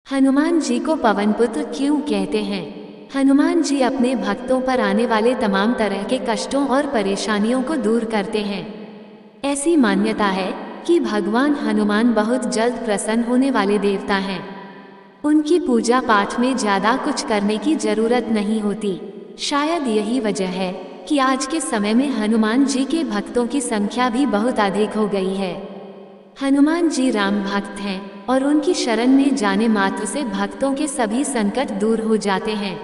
हनुमान जी को पवन पुत्र क्यों कहते हैं? हनुमान जी अपने भक्तों पर आने वाले तमाम तरह के कष्टों और परेशानियों को दूर करते हैं। ऐसी मान्यता है कि भगवान हनुमान बहुत जल्द प्रसन्न होने वाले देवता हैं। उनकी पूजा पाठ में ज्यादा कुछ करने की जरूरत नहीं होती। शायद यही वजह है कि आज के समय में हनुमान जी के भक्तों की संख्या भी बहुत अधिक हो गई है। हनुमान जी राम भक्त हैं और उनकी शरण में जाने मात्र से भक्तों के सभी संकट दूर हो जाते हैं।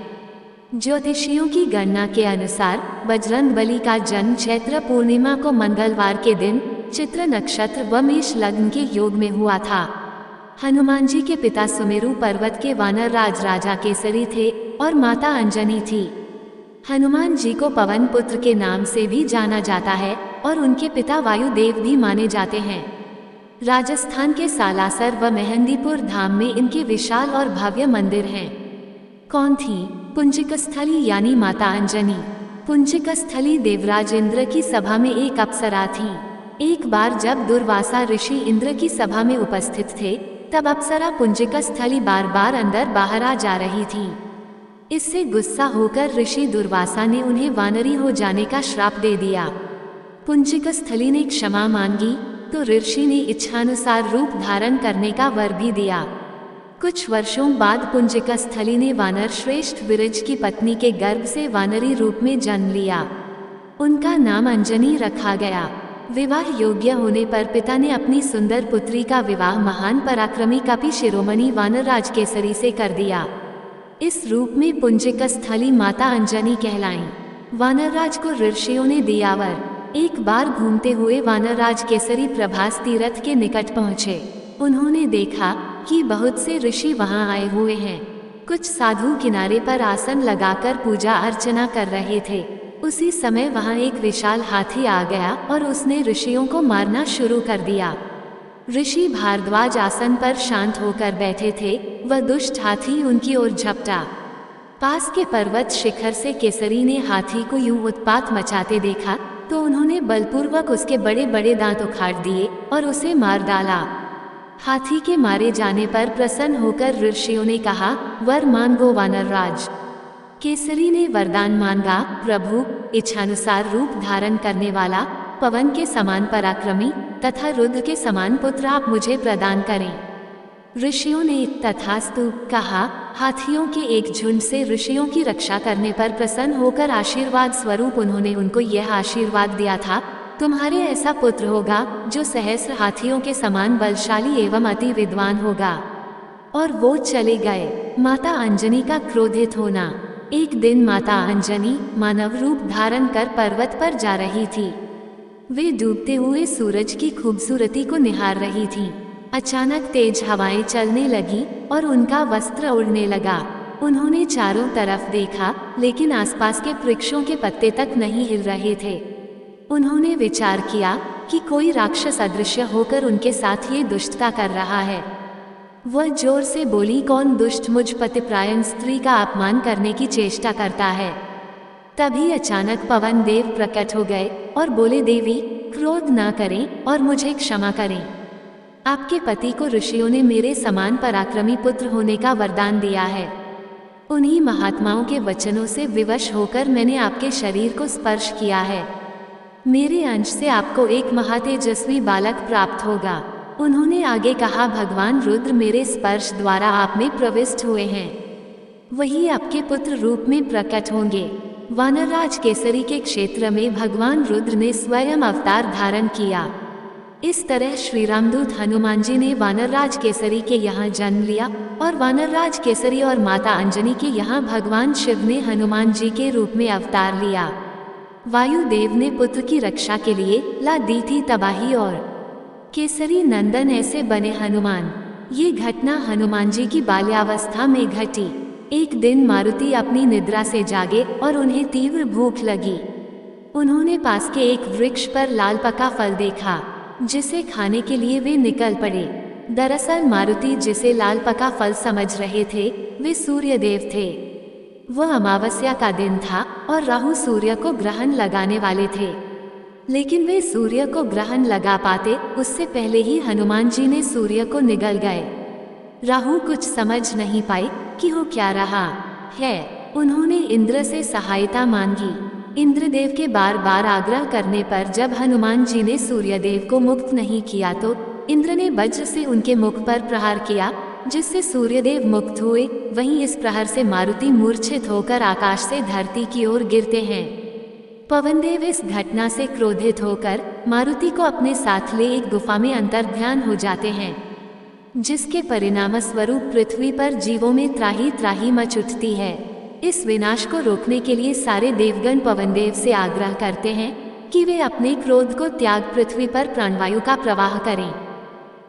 ज्योतिषियों की गणना के अनुसार बजरंगबली का जन्म चैत्र पूर्णिमा को मंगलवार के दिन चित्र नक्षत्र व मेष लग्न के योग में हुआ था। हनुमान जी के पिता सुमेरु पर्वत के वानर राज राजा केसरी थे और माता अंजनी थी। हनुमान जी को पवन पुत्र के नाम से भी जाना जाता है और उनके पिता वायुदेव भी माने जाते हैं। राजस्थान के सालासर व मेहंदीपुर धाम में इनके विशाल और भव्य मंदिर हैं। कौन थी पुंजिकस्थली यानी माता अंजनी? पुंजिकस्थली देवराज इंद्र की सभा में एक अप्सरा थी। एक बार जब दुर्वासा ऋषि इंद्र की सभा में उपस्थित थे, तब अप्सरा पुंजिकस्थली बार बार अंदर बाहर आ जा रही थी। इससे गुस्सा होकर ऋषि दुर्वासा ने उन्हें वानरी हो जाने का श्राप दे दिया। पुंजिकस्थली ने क्षमा मांगी तो ऋषि ने इच्छानुसार रूप धारण करने का वर भी दिया। कुछ वर्षों बाद पुंजिकस्थली ने वानर श्रेष्ठ विरज की पत्नी के गर्भ से वानरी रूप में जन्म लिया। उनका नाम अंजनी रखा गया। विवाह योग्य होने पर पिता ने अपनी सुंदर पुत्री का विवाह महान पराक्रमी कपि शिरोमणि वानरराज केसरी से कर दिया। इस रूप में पुंजिकस्थली माता अंजनी कहलाईं। वानरराज को ऋषियों ने दिया वर। एक बार घूमते हुए वानरराज केसरी प्रभास तीर्थ के निकट पहुँचे। उन्होंने देखा कि बहुत से ऋषि वहां आए हुए हैं। कुछ साधु किनारे पर आसन लगाकर पूजा अर्चना कर रहे थे। उसी समय वहां एक विशाल हाथी आ गया और उसने ऋषियों को मारना शुरू कर दिया। ऋषि भारद्वाज आसन पर शांत होकर बैठे थे, वह दुष्ट हाथी उनकी ओर झपटा। पास के पर्वत शिखर से केसरी ने हाथी को यूं उत्पात मचाते देखा तो उन्होंने बलपूर्वक उसके बड़े बड़े दांत उखाड़ दिए और उसे मार डाला। हाथी के मारे जाने पर प्रसन्न होकर ऋषियों ने कहा, वर मांगो वानरराज। केसरी ने वरदान मांगा, प्रभु, इच्छानुसार रूप धारण करने वाला, पवन के समान पराक्रमी तथा रुद्र के समान पुत्र आप मुझे प्रदान करें। ऋषियों ने तथास्तु कहा। हाथियों के एक झुंड से ऋषियों की रक्षा करने पर प्रसन्न होकर आशीर्वाद स्वरूप उन्होंने उनको यह आशीर्वाद दिया था, तुम्हारे ऐसा पुत्र होगा जो सहस्र हाथियों के समान बलशाली एवं अति विद्वान होगा। और वो चले गए। माता अंजनी का क्रोधित होना। एक दिन माता अंजनी मानव रूप धारण कर पर्वत पर जा रही थी। वे डूबते हुए सूरज की खूबसूरती को निहार रही थीं। अचानक तेज हवाएं चलने लगी और उनका वस्त्र उड़ने लगा। उन्होंने चारों तरफ देखा, लेकिन आसपास के वृक्षों के पत्ते तक नहीं हिल रहे थे। उन्होंने विचार किया कि कोई राक्षस अदृश्य होकर उनके साथ ये दुष्टता कर रहा है। वह जोर से बोली, कौन दुष्ट मुझ पतिप्रायण स्त्री का अपमान करने की चेष्टा करता है? तभी अचानक पवन देव प्रकट हो गए और बोले, देवी, क्रोध न करें और मुझे क्षमा करें। आपके पति को ऋषियों ने मेरे समान पराक्रमी पुत्र होने का वरदान दिया है। उन्हीं महात्माओं के वचनों से विवश होकर मैंने आपके शरीर को स्पर्श किया है। मेरे अंश से आपको एक महातेजस्वी बालक प्राप्त होगा। उन्होंने आगे कहा, भगवान रुद्र मेरे स्पर्श द्वारा आप में प्रविष्ट हुए हैं। वही आपके पुत्र रूप में प्रकट होंगे। वानरराज केसरी के क्षेत्र में भगवान रुद्र ने स्वयं अवतार धारण किया। इस तरह श्री रामदूत हनुमान जी ने वानरराज केसरी के यहाँ जन्म लिया और वानरराज केसरी और माता अंजनी के यहाँ भगवान शिव ने हनुमान जी के रूप में अवतार लिया। वायुदेव ने पुत्र की रक्षा के लिए ला दी थी तबाही और केसरी नंदन ऐसे बने हनुमान। ये घटना हनुमान जी की बाल्यावस्था में घटी। एक दिन मारुति अपनी निद्रा से जागे और उन्हें तीव्र भूख लगी। उन्होंने पास के एक वृक्ष पर लाल पका फल देखा, जिसे खाने के लिए वे निकल पड़े। दरअसल मारुति जिसे लाल पका फल समझ रहे थे, वे सूर्यदेव थे। वह अमावस्या का दिन था और राहु सूर्य को ग्रहण लगाने वाले थे। लेकिन वे सूर्य को ग्रहण लगा पाते उससे पहले ही हनुमान जी ने सूर्य को निगल गए। राहु कुछ समझ नहीं पाए कि हो क्या रहा है। उन्होंने इंद्र से सहायता मांगी। इंद्रदेव के बार बार आग्रह करने पर जब हनुमान जी ने सूर्यदेव को मुक्त नहीं किया तो इंद्र ने वज्र से उनके मुख पर प्रहार किया, जिससे सूर्यदेव मुक्त हुए। वहीं इस प्रहार से मारुति मूर्छित होकर आकाश से धरती की ओर गिरते हैं। पवनदेव इस घटना से क्रोधित होकर मारुति को अपने साथ ले एक गुफा में अंतर्ध्यान हो जाते हैं, जिसके परिणाम स्वरूप पृथ्वी पर जीवों में त्राही त्राही मच उठती है। इस विनाश को रोकने के लिए सारे देवगण पवनदेव से आग्रह करते हैं कि वे अपने क्रोध को त्याग पृथ्वी पर प्राणवायु का प्रवाह करें।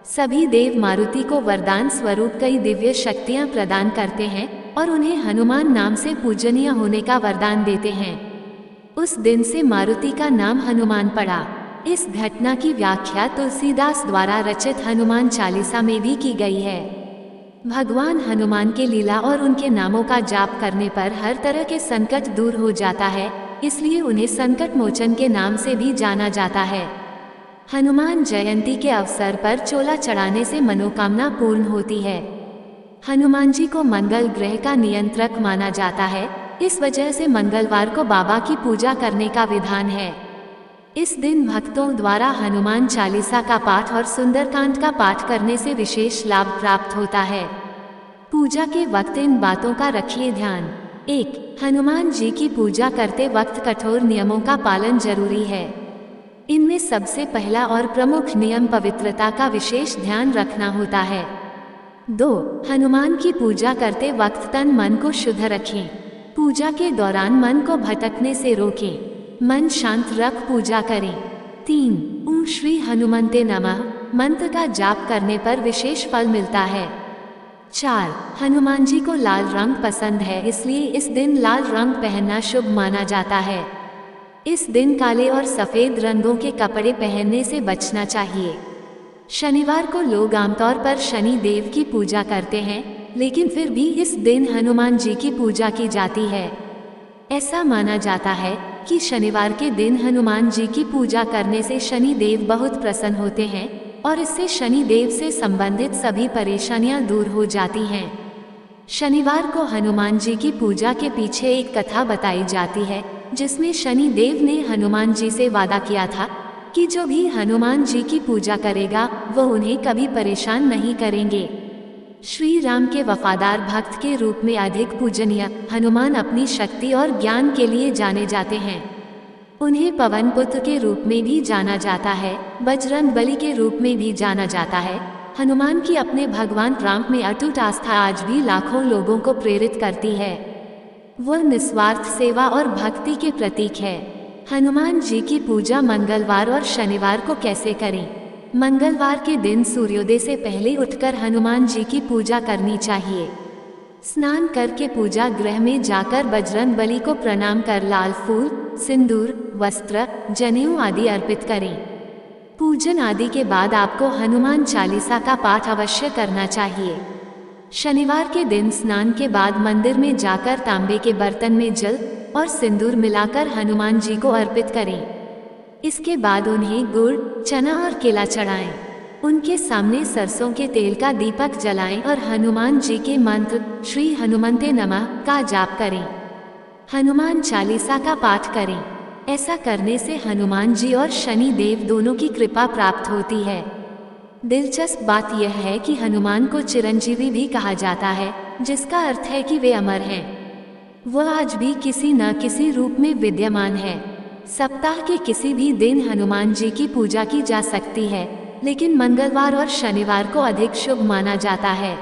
सभी देव मारुति को वरदान स्वरूप कई दिव्य शक्तियां प्रदान करते हैं और उन्हें हनुमान नाम से पूजनीय होने का वरदान देते हैं। उस दिन से मारुति का नाम हनुमान पड़ा। इस घटना की व्याख्या तुलसीदास द्वारा रचित हनुमान चालीसा में भी की गई है। भगवान हनुमान के लीला और उनके नामों का जाप करने पर हर तरह के संकट दूर हो जाता है, इसलिए उन्हें संकट मोचन के नाम से भी जाना जाता है। हनुमान जयंती के अवसर पर चोला चढ़ाने से मनोकामना पूर्ण होती है। हनुमान जी को मंगल ग्रह का नियंत्रक माना जाता है, इस वजह से मंगलवार को बाबा की पूजा करने का विधान है। इस दिन भक्तों द्वारा हनुमान चालीसा का पाठ और सुंदरकांड का पाठ करने से विशेष लाभ प्राप्त होता है। पूजा के वक्त इन बातों का रखिए ध्यान। 1. हनुमान जी की पूजा करते वक्त कठोर नियमों का पालन जरूरी है। इनमें सबसे पहला और प्रमुख नियम पवित्रता का विशेष ध्यान रखना होता है। 2. हनुमान की पूजा करते वक्त तन मन को शुद्ध रखें। पूजा के दौरान मन को भटकने से रोकें। मन शांत रख पूजा करें। 3. ओम श्री हनुमते नमः मंत्र का जाप करने पर विशेष फल मिलता है। 4. हनुमान जी को लाल रंग पसंद है, इसलिए इस दिन लाल रंग पहनना शुभ माना जाता है। इस दिन काले और सफेद रंगों के कपड़े पहनने से बचना चाहिए। शनिवार को लोग आमतौर पर शनि देव की पूजा करते हैं, लेकिन फिर भी इस दिन हनुमान जी की पूजा की जाती है। ऐसा माना जाता है कि शनिवार के दिन हनुमान जी की पूजा करने से शनि देव बहुत प्रसन्न होते हैं और इससे शनि देव से संबंधित सभी परेशानियां दूर हो जाती हैं। शनिवार को हनुमान जी की पूजा के पीछे एक कथा बताई जाती है, जिसमें शनि देव ने हनुमान जी से वादा किया था कि जो भी हनुमान जी की पूजा करेगा वो उन्हें कभी परेशान नहीं करेंगे। श्री राम के वफादार भक्त के रूप में अधिक पूजनीय हनुमान अपनी शक्ति और ज्ञान के लिए जाने जाते हैं। उन्हें पवन पुत्र के रूप में भी जाना जाता है, बजरंग बली के रूप में भी जाना जाता है। हनुमान की अपने भगवान राम में अटूट आस्था आज भी लाखों लोगों को प्रेरित करती है। वह निस्वार्थ सेवा और भक्ति के प्रतीक है। हनुमान जी की पूजा मंगलवार और शनिवार को कैसे करें? मंगलवार के दिन सूर्योदय से पहले उठकर हनुमान जी की पूजा करनी चाहिए। स्नान करके पूजा गृह में जाकर बजरंग बली को प्रणाम कर लाल फूल, सिंदूर, वस्त्र, जनेऊ आदि अर्पित करें। पूजन आदि के बाद आपको हनुमान चालीसा का पाठ अवश्य करना चाहिए। शनिवार के दिन स्नान के बाद मंदिर में जाकर तांबे के बर्तन में जल और सिंदूर मिलाकर हनुमान जी को अर्पित करें। इसके बाद उन्हें गुड़, चना और केला चढ़ाएं। उनके सामने सरसों के तेल का दीपक जलाएं और हनुमान जी के मंत्र श्री हनुमते नमः का जाप करें। हनुमान चालीसा का पाठ करें। ऐसा करने से हनुमान जी और शनि देव दोनों की कृपा प्राप्त होती है। दिलचस्प बात यह है कि हनुमान को चिरंजीवी भी कहा जाता है, जिसका अर्थ है कि वे अमर हैं। वह आज भी किसी न किसी रूप में विद्यमान है। सप्ताह के किसी भी दिन हनुमान जी की पूजा की जा सकती है, लेकिन मंगलवार और शनिवार को अधिक शुभ माना जाता है।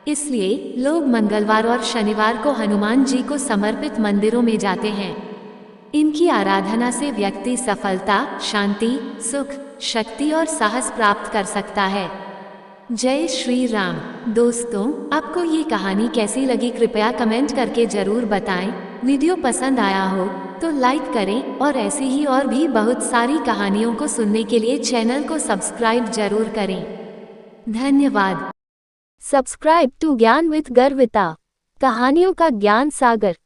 इसलिए लोग मंगलवार और शनिवार को हनुमान जी को समर्पित मंदिरों में जाते हैं। इनकी आराधना से व्यक्ति सफलता, शांति, सुख, शक्ति और साहस प्राप्त कर सकता है। जय श्री राम। दोस्तों, आपको ये कहानी कैसी लगी कृपया कमेंट करके जरूर बताएं। वीडियो पसंद आया हो तो लाइक करें और ऐसी ही और भी बहुत सारी कहानियों को सुनने के लिए चैनल को सब्सक्राइब जरूर करें। धन्यवाद। सब्सक्राइब टू ज्ञान विद गर्विता, कहानियों का ज्ञान सागर।